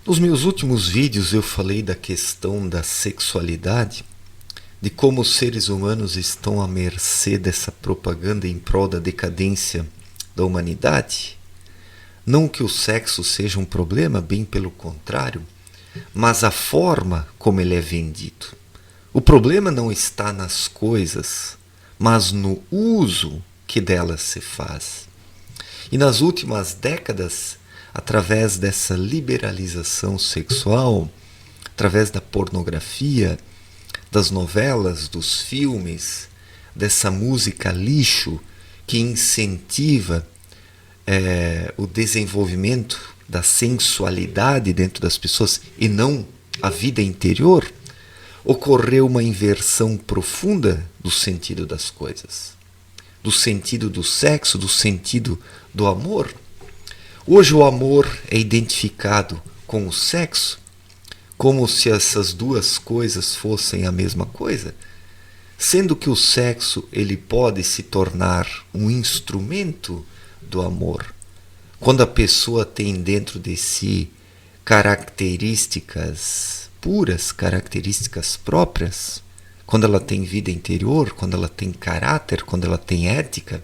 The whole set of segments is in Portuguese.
Nos meus últimos vídeos eu falei da questão da sexualidade, de como os seres humanos estão à mercê dessa propaganda em prol da decadência da humanidade. Não que o sexo seja um problema, bem pelo contrário, mas a forma como ele é vendido. O problema não está nas coisas, mas no uso que delas se faz. E nas últimas décadas, através dessa liberalização sexual, através da pornografia, das novelas, dos filmes, dessa música lixo que incentiva o desenvolvimento da sensualidade dentro das pessoas e não a vida interior, ocorreu uma inversão profunda do sentido das coisas, do sentido do sexo, do sentido do amor. Hoje o amor é identificado com o sexo como se essas duas coisas fossem a mesma coisa, sendo que o sexo ele pode se tornar um instrumento do amor. Quando a pessoa tem dentro de si características puras, características próprias, quando ela tem vida interior, quando ela tem caráter, quando ela tem ética,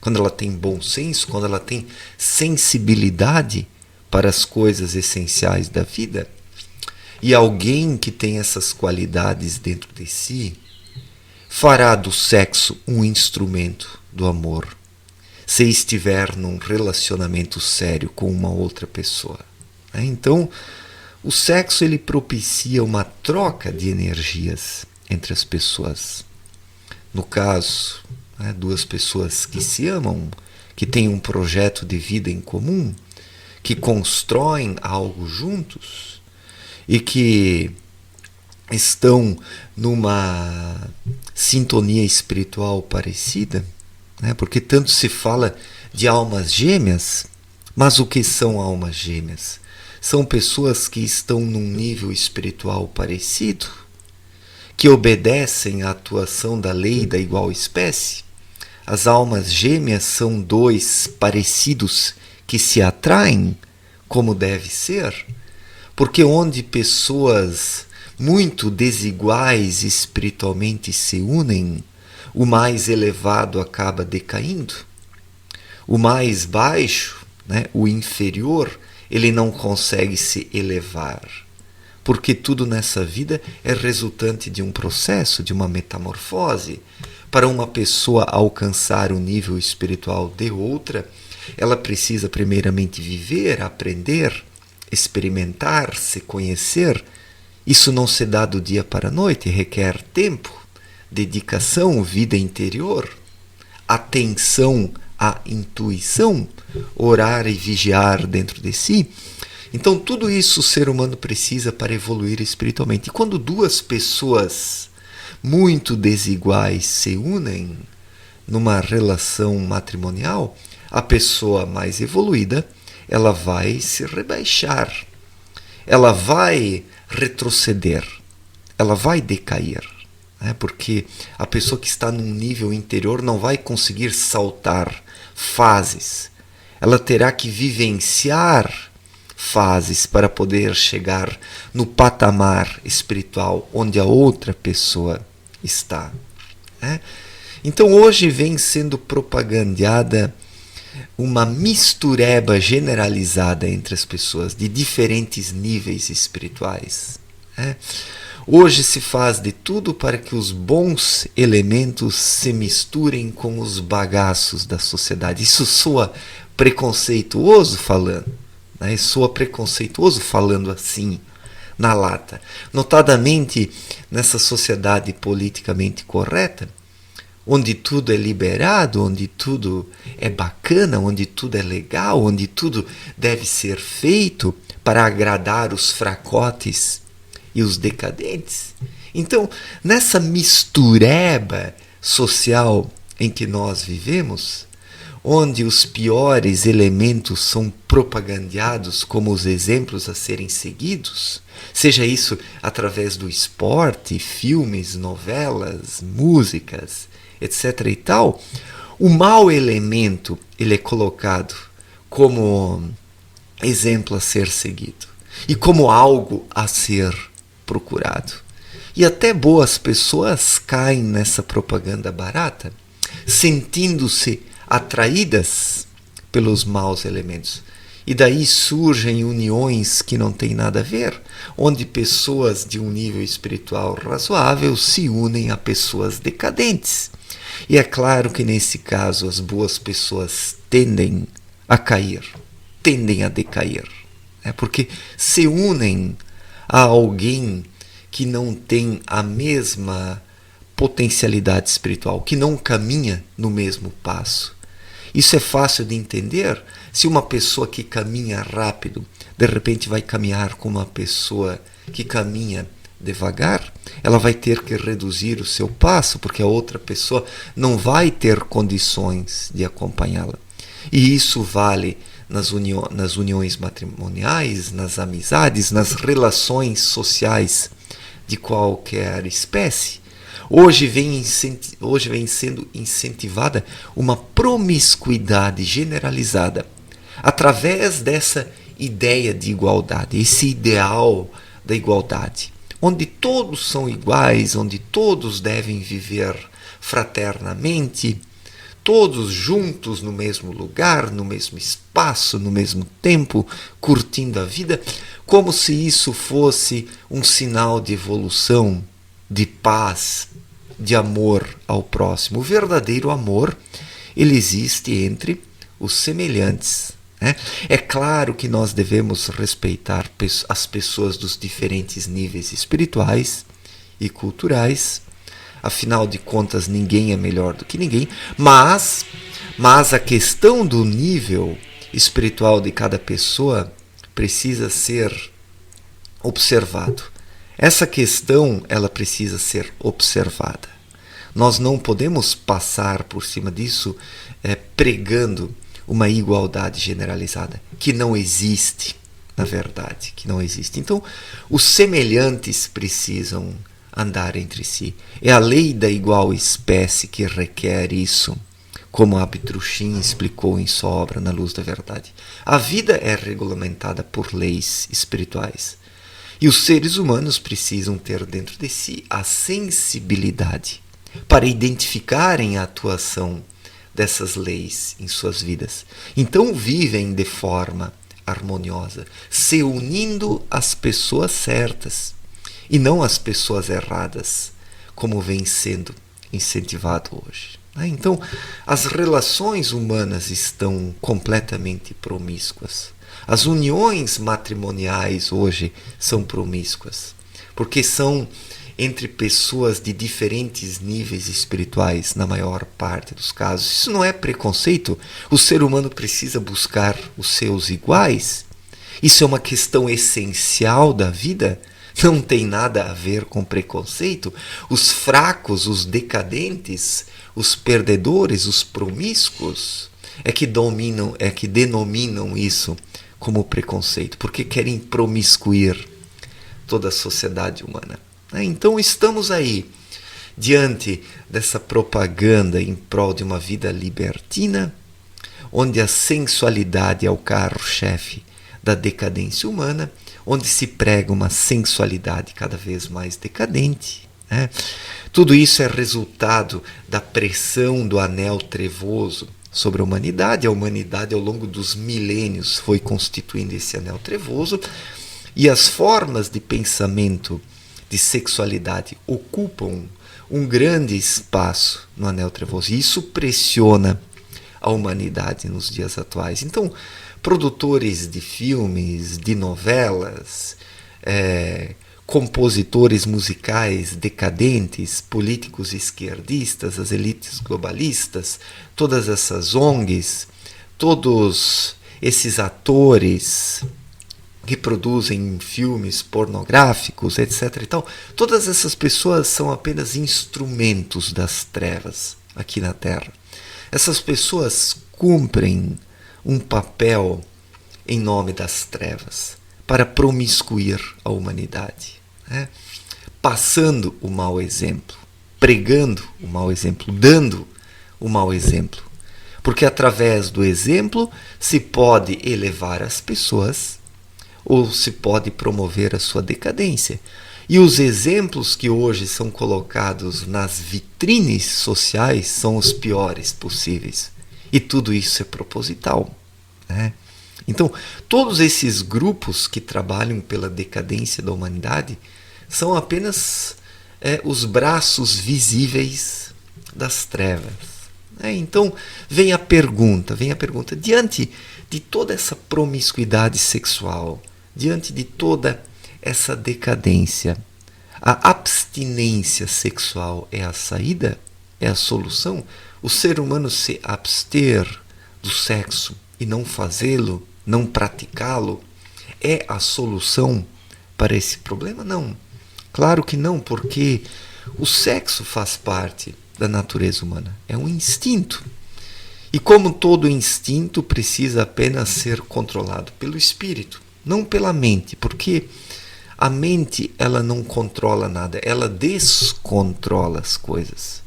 quando ela tem bom senso, quando ela tem sensibilidade para as coisas essenciais da vida. E alguém que tem essas qualidades dentro de si fará do sexo um instrumento do amor, se estiver num relacionamento sério com uma outra pessoa. Então, o sexo ele propicia uma troca de energias entre as pessoas. No caso, duas pessoas que se amam, que têm um projeto de vida em comum, que constroem algo juntos e que estão numa sintonia espiritual parecida, porque tanto se fala de almas gêmeas, mas o que são almas gêmeas? São pessoas que estão num nível espiritual parecido, que obedecem à atuação da lei da igual espécie. As almas gêmeas são dois parecidos que se atraem, como deve ser, porque onde pessoas muito desiguais espiritualmente se unem, o mais elevado acaba decaindo. O mais baixo, o inferior, ele não consegue se elevar, porque tudo nessa vida é resultante de um processo, de uma metamorfose. Para uma pessoa alcançar o nível espiritual de outra, ela precisa primeiramente viver, aprender, experimentar, se conhecer. Isso não se dá do dia para a noite, requer tempo, dedicação, vida interior, atenção à intuição, orar e vigiar dentro de si. Então tudo isso o ser humano precisa para evoluir espiritualmente. E quando duas pessoas muito desiguais se unem numa relação matrimonial, a pessoa mais evoluída, ela vai se rebaixar, ela vai retroceder, ela vai decair, porque a pessoa que está num nível interior não vai conseguir saltar fases, ela terá que vivenciar fases para poder chegar no patamar espiritual onde a outra pessoa está. Então hoje vem sendo propagandeada uma mistureba generalizada entre as pessoas de diferentes níveis espirituais. Hoje se faz de tudo para que os bons elementos se misturem com os bagaços da sociedade. Isso soa preconceituoso falando, soa preconceituoso falando assim, na lata. Notadamente nessa sociedade politicamente correta, onde tudo é liberado, onde tudo é bacana, onde tudo é legal, onde tudo deve ser feito para agradar os fracotes e os decadentes. Então, nessa mistureba social em que nós vivemos, onde os piores elementos são propagandeados como os exemplos a serem seguidos, seja isso através do esporte, filmes, novelas, músicas, etc. e tal, o mau elemento ele é colocado como exemplo a ser seguido. e como algo a ser procurado. E até boas pessoas caem nessa propaganda barata, sentindo-se atraídas pelos maus elementos. E daí surgem uniões que não têm nada a ver, onde pessoas de um nível espiritual razoável se unem a pessoas decadentes. E é claro que nesse caso as boas pessoas tendem a cair, tendem a decair. Porque se unem a alguém que não tem a mesma potencialidade espiritual, que não caminha no mesmo passo. Isso é fácil de entender se uma pessoa que caminha rápido, de repente vai caminhar com uma pessoa que caminha devagar, ela vai ter que reduzir o seu passo, porque a outra pessoa não vai ter condições de acompanhá-la. E isso vale nas uniões matrimoniais, nas amizades, nas relações sociais de qualquer espécie. Hoje vem sendo incentivada uma promiscuidade generalizada através dessa ideia de igualdade, esse ideal da igualdade, onde todos são iguais, onde todos devem viver fraternamente, todos juntos no mesmo lugar, no mesmo espaço, no mesmo tempo, curtindo a vida, como se isso fosse um sinal de evolução, de paz, de amor ao próximo. O verdadeiro amor, ele existe entre os semelhantes. É claro que nós devemos respeitar as pessoas dos diferentes níveis espirituais e culturais. Afinal de contas, ninguém é melhor do que ninguém. Mas a questão do nível espiritual de cada pessoa precisa ser observado. Essa questão, ela precisa ser observada. Nós não podemos passar por cima disso pregando uma igualdade generalizada, que não existe, na verdade, que não existe. Então, os semelhantes precisam andar entre si. É a lei da igual espécie que requer isso, como Abdrushim explicou em sua obra Na Luz da Verdade. A vida é regulamentada por leis espirituais. E os seres humanos precisam ter dentro de si a sensibilidade para identificarem a atuação dessas leis em suas vidas. Então vivem de forma harmoniosa, se unindo às pessoas certas e não às pessoas erradas, como vem sendo incentivado hoje. Então, as relações humanas estão completamente promíscuas. As uniões matrimoniais hoje são promíscuas, porque são entre pessoas de diferentes níveis espirituais, na maior parte dos casos. Isso não é preconceito. O ser humano precisa buscar os seus iguais. Isso é uma questão essencial da vida. Não tem nada a ver com preconceito. Os fracos, os decadentes, os perdedores, os promíscuos é que denominam isso como preconceito, porque querem promiscuir toda a sociedade humana. Então estamos aí, diante dessa propaganda em prol de uma vida libertina, onde a sensualidade é o carro-chefe da decadência humana, onde se prega uma sensualidade cada vez mais decadente. Tudo isso é resultado da pressão do anel trevoso sobre a humanidade. A humanidade, ao longo dos milênios, foi constituindo esse anel trevoso, e as formas de pensamento de sexualidade ocupam um grande espaço no anel trevoso. E isso pressiona a humanidade nos dias atuais. Então, produtores de filmes, de novelas, compositores musicais decadentes, políticos esquerdistas, as elites globalistas, todas essas ONGs, todos esses atores que produzem filmes pornográficos, etc. e tal, todas essas pessoas são apenas instrumentos das trevas aqui na Terra. Essas pessoas cumprem um papel em nome das trevas para promiscuir a humanidade, passando o mau exemplo, pregando o mau exemplo, dando o mau exemplo. Porque através do exemplo se pode elevar as pessoas, ou se pode promover a sua decadência. E os exemplos que hoje são colocados nas vitrines sociais são os piores possíveis. E tudo isso é proposital, né? Então, todos esses grupos que trabalham pela decadência da humanidade são apenas os braços visíveis das trevas. Então, vem a pergunta, diante de toda essa promiscuidade sexual, diante de toda essa decadência, a abstinência sexual é a saída? É a solução? O ser humano se abster do sexo e não fazê-lo, não praticá-lo, é a solução para esse problema? Não. Claro que não, porque o sexo faz parte da natureza humana. É um instinto. E como todo instinto, precisa apenas ser controlado pelo espírito, não pela mente, porque a mente ela não controla nada, ela descontrola as coisas.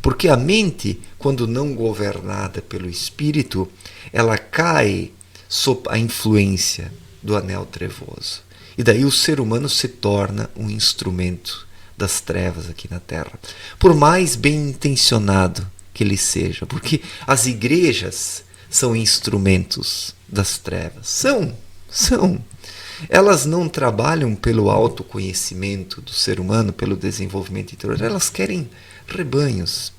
Porque a mente, quando não governada pelo espírito, ela cai sob a influência do anel trevoso. E daí o ser humano se torna um instrumento das trevas aqui na Terra. Por mais bem intencionado que ele seja, porque as igrejas são instrumentos das trevas. São. Elas não trabalham pelo autoconhecimento do ser humano, pelo desenvolvimento interior. Elas querem rebanhos.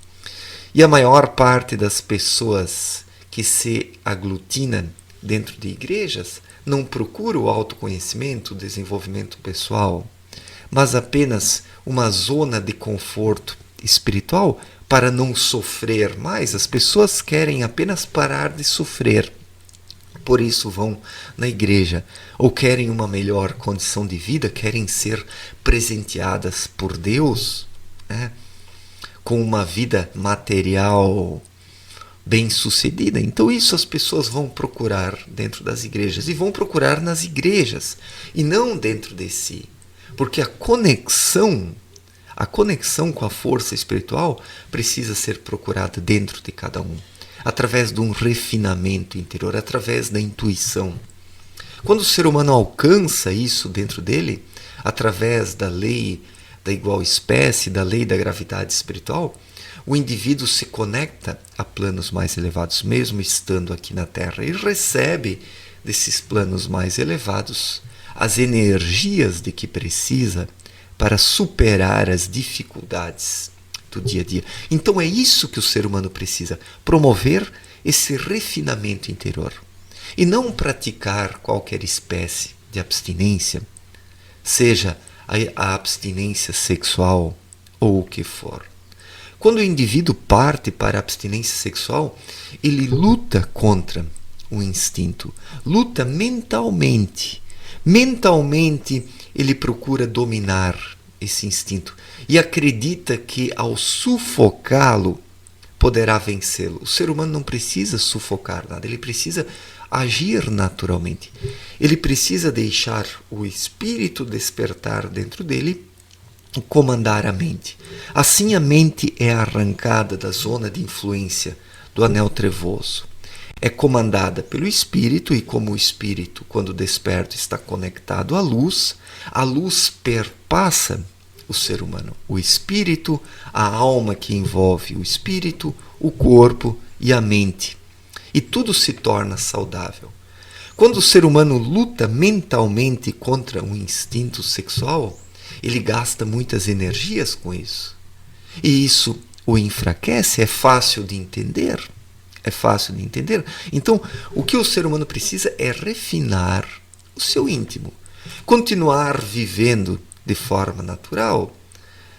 E a maior parte das pessoas que se aglutinam dentro de igrejas não procura o autoconhecimento, o desenvolvimento pessoal, mas apenas uma zona de conforto espiritual para não sofrer mais. As pessoas querem apenas parar de sofrer. Por isso vão na igreja, ou querem uma melhor condição de vida, querem ser presenteadas por Deus, né, com uma vida material bem-sucedida. Então isso as pessoas vão procurar dentro das igrejas, e vão procurar nas igrejas, e não dentro de si. Porque a conexão com a força espiritual precisa ser procurada dentro de cada um, através de um refinamento interior, através da intuição. Quando o ser humano alcança isso dentro dele, através da lei da igual espécie, da lei da gravidade espiritual, o indivíduo se conecta a planos mais elevados, mesmo estando aqui na Terra, e recebe desses planos mais elevados as energias de que precisa para superar as dificuldades do dia a dia. Então é isso que o ser humano precisa, promover esse refinamento interior. E não praticar qualquer espécie de abstinência, seja a abstinência sexual ou o que for. Quando o indivíduo parte para a abstinência sexual, ele luta contra o instinto, luta mentalmente. Mentalmente ele procura dominar esse instinto e acredita que ao sufocá-lo poderá vencê-lo. O ser humano não precisa sufocar nada, ele precisa agir naturalmente. Ele precisa deixar o espírito despertar dentro dele e comandar a mente. Assim a mente é arrancada da zona de influência do anel trevoso. É comandada pelo espírito, e como o espírito, quando desperto, está conectado à luz, a luz perpassa o ser humano. O espírito, a alma que envolve o espírito, o corpo e a mente. E tudo se torna saudável. Quando o ser humano luta mentalmente contra um instinto sexual, ele gasta muitas energias com isso. E isso o enfraquece, é fácil de entender. Então, o que o ser humano precisa é refinar o seu íntimo. Continuar vivendo de forma natural.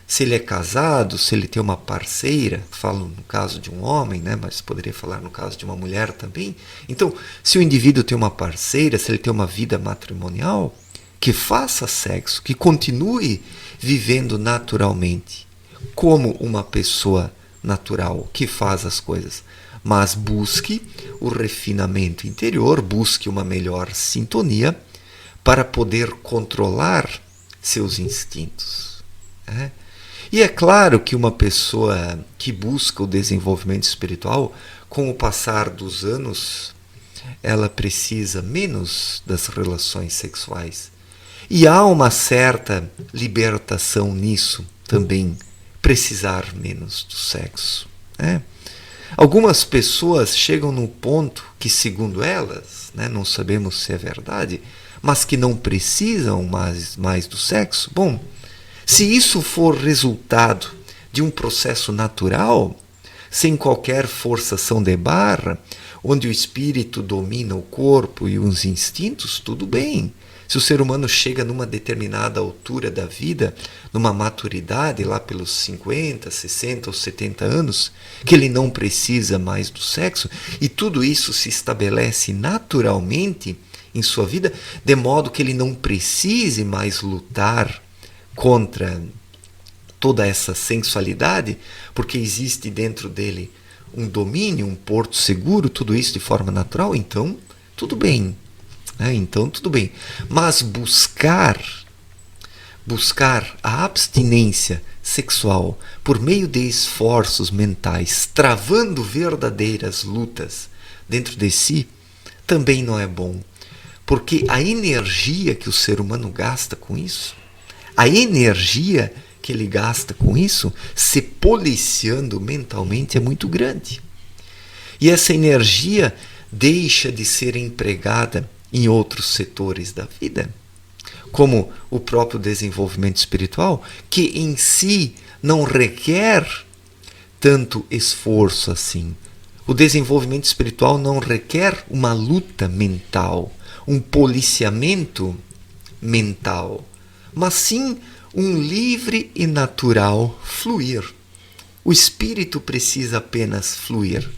Se ele é casado, se ele tem uma parceira, falo no caso de um homem, né, mas poderia falar no caso de uma mulher também. Então, se o indivíduo tem uma parceira, se ele tem uma vida matrimonial, que faça sexo, que continue vivendo naturalmente, como uma pessoa natural que faz as coisas, mas busque o refinamento interior, busque uma melhor sintonia para poder controlar seus instintos. Né? E é claro que uma pessoa que busca o desenvolvimento espiritual, com o passar dos anos, ela precisa menos das relações sexuais. E há uma certa libertação nisso também, precisar menos do sexo, né? Algumas pessoas chegam no ponto que, segundo elas, né, não sabemos se é verdade, mas que não precisam mais do sexo. Bom, se isso for resultado de um processo natural, sem qualquer forçação de barra, onde o espírito domina o corpo e os instintos, tudo bem. Se o ser humano chega numa determinada altura da vida, numa maturidade, lá pelos 50, 60 ou 70 anos, que ele não precisa mais do sexo, e tudo isso se estabelece naturalmente em sua vida, de modo que ele não precise mais lutar contra toda essa sensualidade, porque existe dentro dele um domínio, um porto seguro, tudo isso de forma natural, então tudo bem. Então tudo bem. Mas buscar a abstinência sexual por meio de esforços mentais, travando verdadeiras lutas dentro de si, também não é bom. Porque a energia que o ser humano gasta com isso, a energia que ele gasta com isso, se policiando mentalmente, é muito grande. E essa energia deixa de ser empregada em outros setores da vida, como o próprio desenvolvimento espiritual, que em si não requer tanto esforço assim. O desenvolvimento espiritual não requer uma luta mental, um policiamento mental, mas sim um livre e natural fluir. O espírito precisa apenas fluir.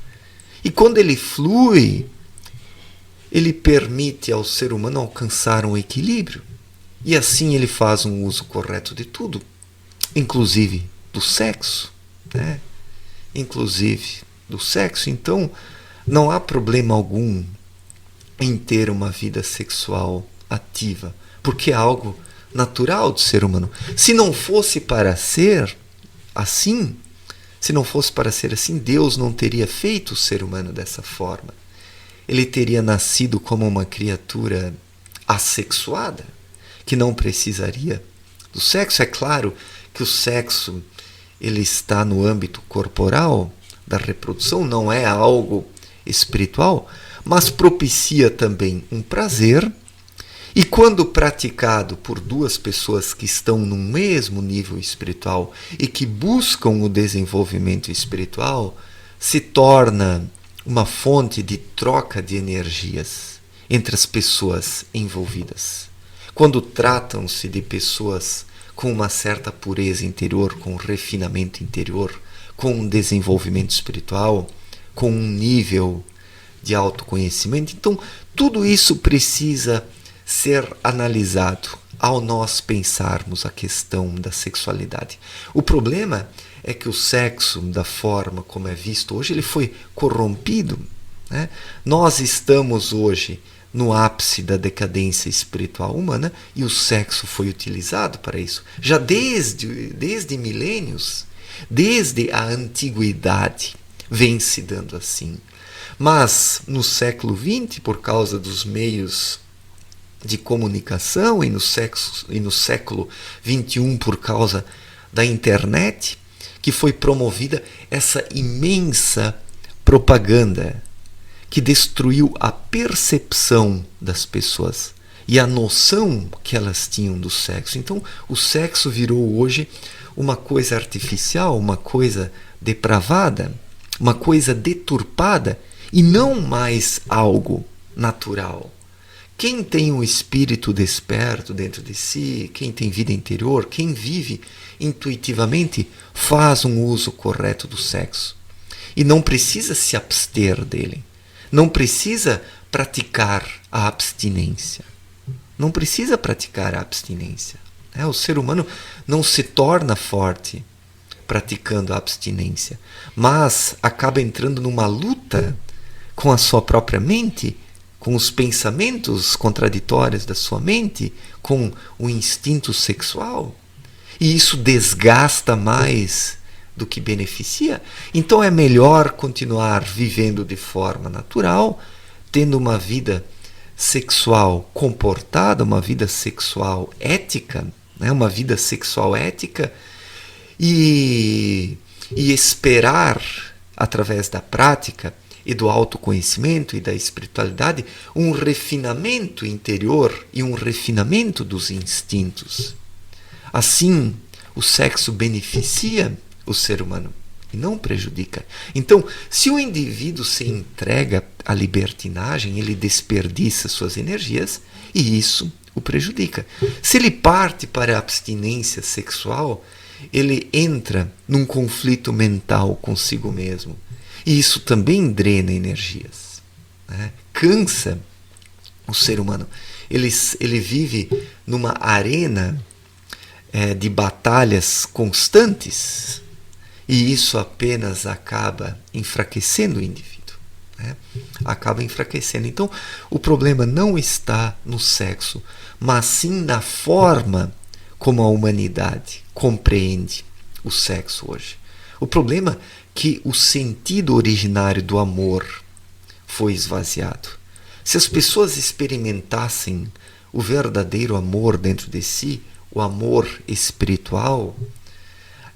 E quando ele flui, ele permite ao ser humano alcançar um equilíbrio. E assim ele faz um uso correto de tudo, inclusive do sexo, né? Inclusive do sexo. Então, não há problema algum em ter uma vida sexual ativa, porque é algo natural do ser humano. Se não fosse para ser assim, Deus não teria feito o ser humano dessa forma. Ele teria nascido como uma criatura assexuada, que não precisaria do sexo. É claro que o sexo ele está no âmbito corporal da reprodução, não é algo espiritual, mas propicia também um prazer. E quando praticado por duas pessoas que estão no mesmo nível espiritual e que buscam o desenvolvimento espiritual, se torna uma fonte de troca de energias entre as pessoas envolvidas. Quando tratam-se de pessoas com uma certa pureza interior, com refinamento interior, com um desenvolvimento espiritual, com um nível de autoconhecimento, então tudo isso precisa ser analisado ao nós pensarmos a questão da sexualidade. O problema é que o sexo, da forma como é visto hoje, ele foi corrompido, né? Nós estamos hoje no ápice da decadência espiritual humana e o sexo foi utilizado para isso. Já desde milênios, desde a antiguidade, vem se dando assim. Mas no século XX, por causa dos meios de comunicação, e no século XXI, por causa da internet, que foi promovida essa imensa propaganda que destruiu a percepção das pessoas e a noção que elas tinham do sexo. Então, o sexo virou hoje uma coisa artificial, uma coisa depravada, uma coisa deturpada e não mais algo natural. Quem tem um espírito desperto dentro de si, quem tem vida interior, quem vive intuitivamente, faz um uso correto do sexo. E não precisa se abster dele. Não precisa praticar a abstinência. Não precisa praticar a abstinência. O ser humano não se torna forte praticando a abstinência, mas acaba entrando numa luta com a sua própria mente, com os pensamentos contraditórios da sua mente, com o instinto sexual. E isso desgasta mais do que beneficia. Então é melhor continuar vivendo de forma natural, tendo uma vida sexual comportada, uma vida sexual ética, né? Uma vida sexual ética, e esperar, através da prática e do autoconhecimento e da espiritualidade, um refinamento interior e um refinamento dos instintos. Assim, o sexo beneficia o ser humano e não prejudica. Então, se o indivíduo se entrega à libertinagem, ele desperdiça suas energias e isso o prejudica. Se ele parte para a abstinência sexual, ele entra num conflito mental consigo mesmo. E isso também drena energias, né? Cansa o ser humano. Ele vive numa arena de batalhas constantes, e isso apenas acaba enfraquecendo o indivíduo, né? Acaba enfraquecendo. Então, o problema não está no sexo, mas sim na forma como a humanidade compreende o sexo hoje. O problema é que o sentido originário do amor foi esvaziado. Se as pessoas experimentassem o verdadeiro amor dentro de si, o amor espiritual,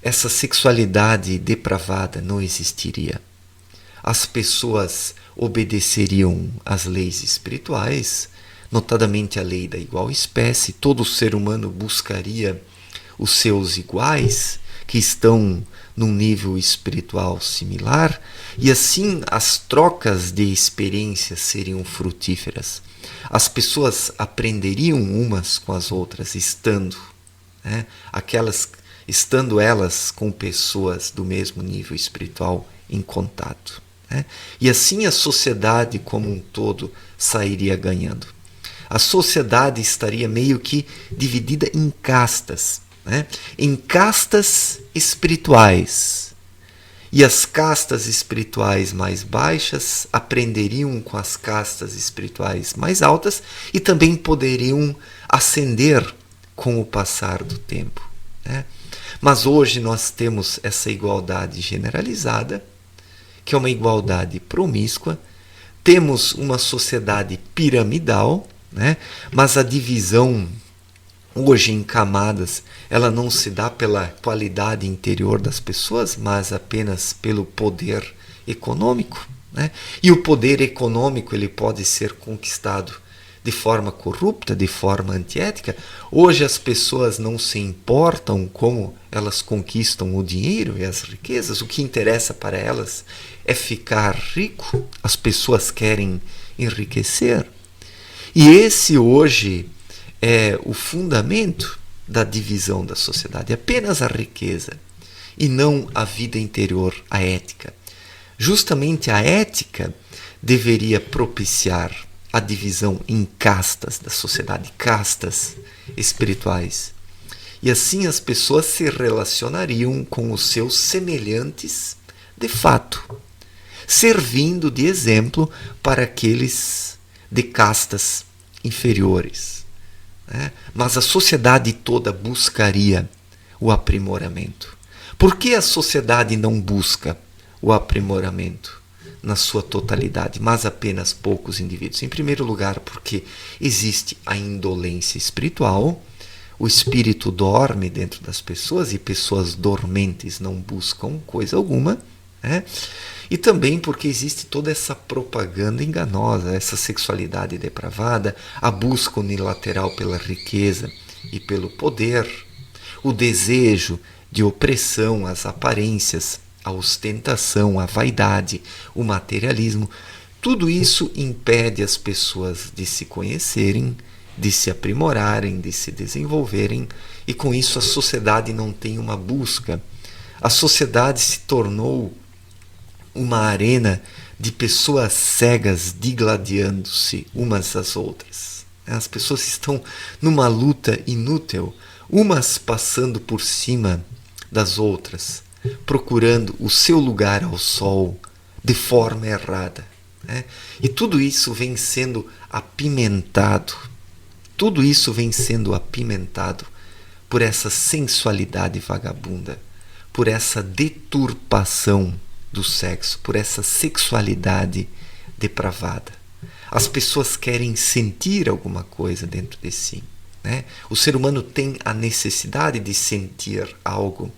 essa sexualidade depravada não existiria. As pessoas obedeceriam às leis espirituais, notadamente a lei da igual espécie. Todo ser humano buscaria os seus iguais, que estão num nível espiritual similar, e assim as trocas de experiências seriam frutíferas. As pessoas aprenderiam umas com as outras, estando elas com pessoas do mesmo nível espiritual em contato, né? E assim a sociedade como um todo sairia ganhando. A sociedade estaria meio que dividida em castas, né? Em castas espirituais. E as castas espirituais mais baixas aprenderiam com as castas espirituais mais altas e também poderiam ascender com o passar do tempo, né? Mas hoje nós temos essa igualdade generalizada, que é uma igualdade promíscua. Temos uma sociedade piramidal, né? Mas a divisão hoje em camadas, ela não se dá pela qualidade interior das pessoas, mas apenas pelo poder econômico, né? E o poder econômico ele pode ser conquistado de forma corrupta, de forma antiética. Hoje as pessoas não se importam como elas conquistam o dinheiro e as riquezas. O que interessa para elas é ficar rico. As pessoas querem enriquecer. E esse hoje é o fundamento da divisão da sociedade. Apenas a riqueza e não a vida interior, a ética. Justamente a ética deveria propiciar a divisão em castas da sociedade, castas espirituais. E assim as pessoas se relacionariam com os seus semelhantes de fato, servindo de exemplo para aqueles de castas inferiores, né? Mas a sociedade toda buscaria o aprimoramento. Por que a sociedade não busca o aprimoramento na sua totalidade, mas apenas poucos indivíduos? Em primeiro lugar, porque existe a indolência espiritual. O espírito dorme dentro das pessoas e pessoas dormentes não buscam coisa alguma, né? E também porque existe toda essa propaganda enganosa, essa sexualidade depravada, a busca unilateral pela riqueza e pelo poder, o desejo de opressão, as aparências, a ostentação, a vaidade, o materialismo. Tudo isso impede as pessoas de se conhecerem, de se aprimorarem, de se desenvolverem, e com isso a sociedade não tem uma busca. A sociedade se tornou uma arena de pessoas cegas digladiando-se umas às outras. As pessoas estão numa luta inútil, umas passando por cima das outras, procurando o seu lugar ao sol de forma errada, né? E tudo isso vem sendo apimentado. Tudo isso vem sendo apimentado por essa sensualidade vagabunda, por essa deturpação do sexo, por essa sexualidade depravada. As pessoas querem sentir alguma coisa dentro de si, né? O ser humano tem a necessidade de sentir algo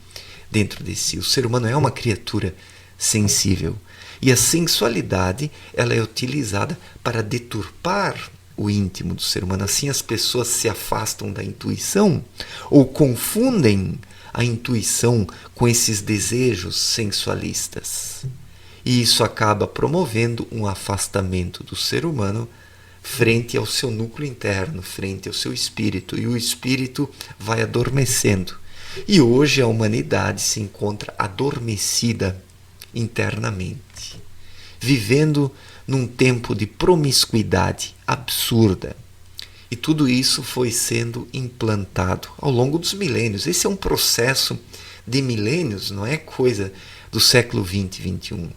dentro de si. O ser humano é uma criatura sensível. E a sensualidade, ela é utilizada para deturpar o íntimo do ser humano. Assim as pessoas se afastam da intuição ou confundem a intuição com esses desejos sensualistas. E isso acaba promovendo um afastamento do ser humano frente ao seu núcleo interno, frente ao seu espírito. E o espírito vai adormecendo. E hoje a humanidade se encontra adormecida internamente, vivendo num tempo de promiscuidade absurda. E tudo isso foi sendo implantado ao longo dos milênios. Esse é um processo de milênios, não é coisa do século 20 e 21.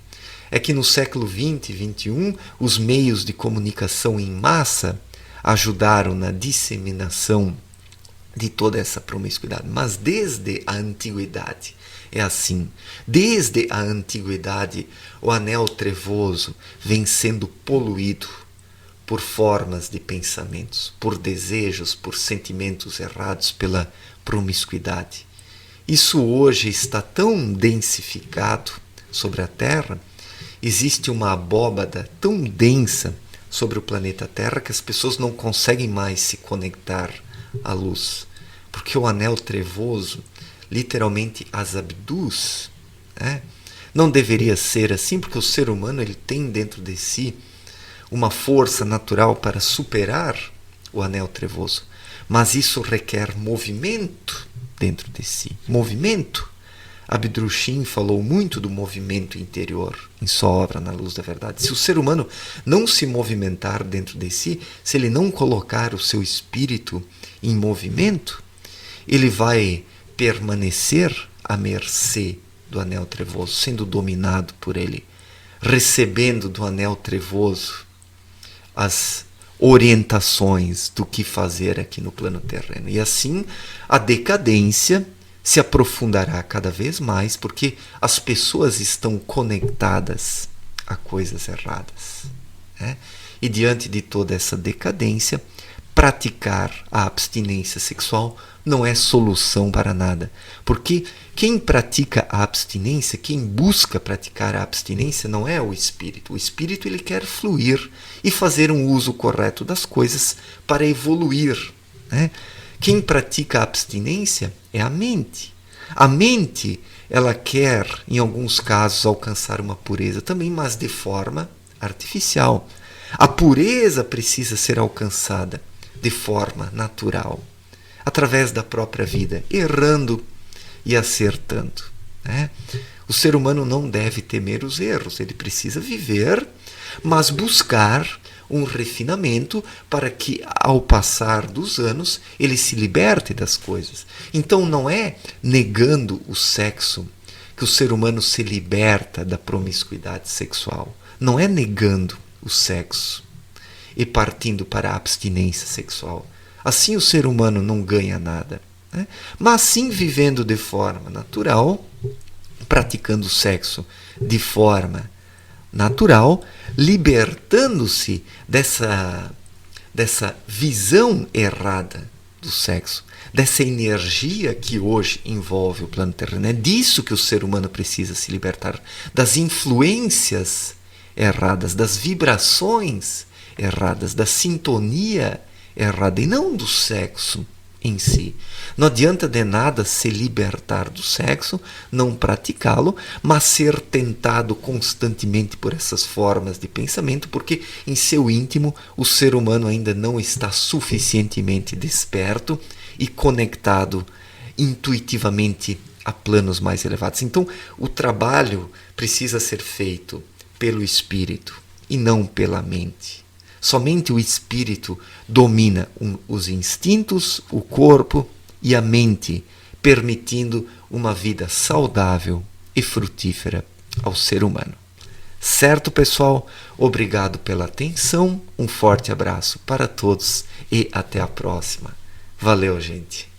É que no século 20 e 21, os meios de comunicação em massa ajudaram na disseminação de toda essa promiscuidade. Mas desde a antiguidade é assim. Desde a antiguidade, o anel trevoso vem sendo poluído por formas de pensamentos, por desejos, por sentimentos errados, pela promiscuidade. Isso hoje está tão densificado sobre a Terra, existe uma abóbada tão densa sobre o planeta Terra que as pessoas não conseguem mais se conectar à luz, porque o anel trevoso literalmente as abduz, né? Não deveria ser assim, porque o ser humano ele tem dentro de si uma força natural para superar o anel trevoso, mas isso requer movimento dentro de si. Movimento. Abdrushim falou muito do movimento interior em sua obra Na Luz da Verdade. Se o ser humano não se movimentar dentro de si, se ele não colocar o seu espírito em movimento, ele vai permanecer à mercê do anel trevoso, sendo dominado por ele, recebendo do anel trevoso as orientações do que fazer aqui no plano terreno. E assim a decadência se aprofundará cada vez mais, porque as pessoas estão conectadas a coisas erradas, né? E diante de toda essa decadência, praticar a abstinência sexual não é solução para nada, porque quem pratica a abstinência, quem busca praticar a abstinência não é o espírito. O espírito ele quer fluir e fazer um uso correto das coisas para evoluir, né? Quem pratica a abstinência é a mente. A mente, ela quer, em alguns casos, alcançar uma pureza também, mas de forma artificial. A pureza precisa ser alcançada de forma natural, através da própria vida, errando e acertando, né? O ser humano não deve temer os erros, ele precisa viver, mas buscar um refinamento para que, ao passar dos anos, ele se liberte das coisas. Então não é negando o sexo que o ser humano se liberta da promiscuidade sexual. Não é negando o sexo e partindo para a abstinência sexual. Assim o ser humano não ganha nada, né? Mas sim vivendo de forma natural, praticando o sexo de forma natural, libertando-se dessa visão errada do sexo, dessa energia que hoje envolve o plano terreno. É disso que o ser humano precisa se libertar, das influências erradas, das vibrações erradas, da sintonia errada, e não do sexo em si. Não adianta de nada se libertar do sexo, não praticá-lo, mas ser tentado constantemente por essas formas de pensamento, porque em seu íntimo o ser humano ainda não está suficientemente desperto e conectado intuitivamente a planos mais elevados. Então, o trabalho precisa ser feito pelo espírito e não pela mente. Somente o espírito domina os instintos, o corpo e a mente, permitindo uma vida saudável e frutífera ao ser humano. Certo, pessoal? Obrigado pela atenção, um forte abraço para todos e até a próxima. Valeu, gente!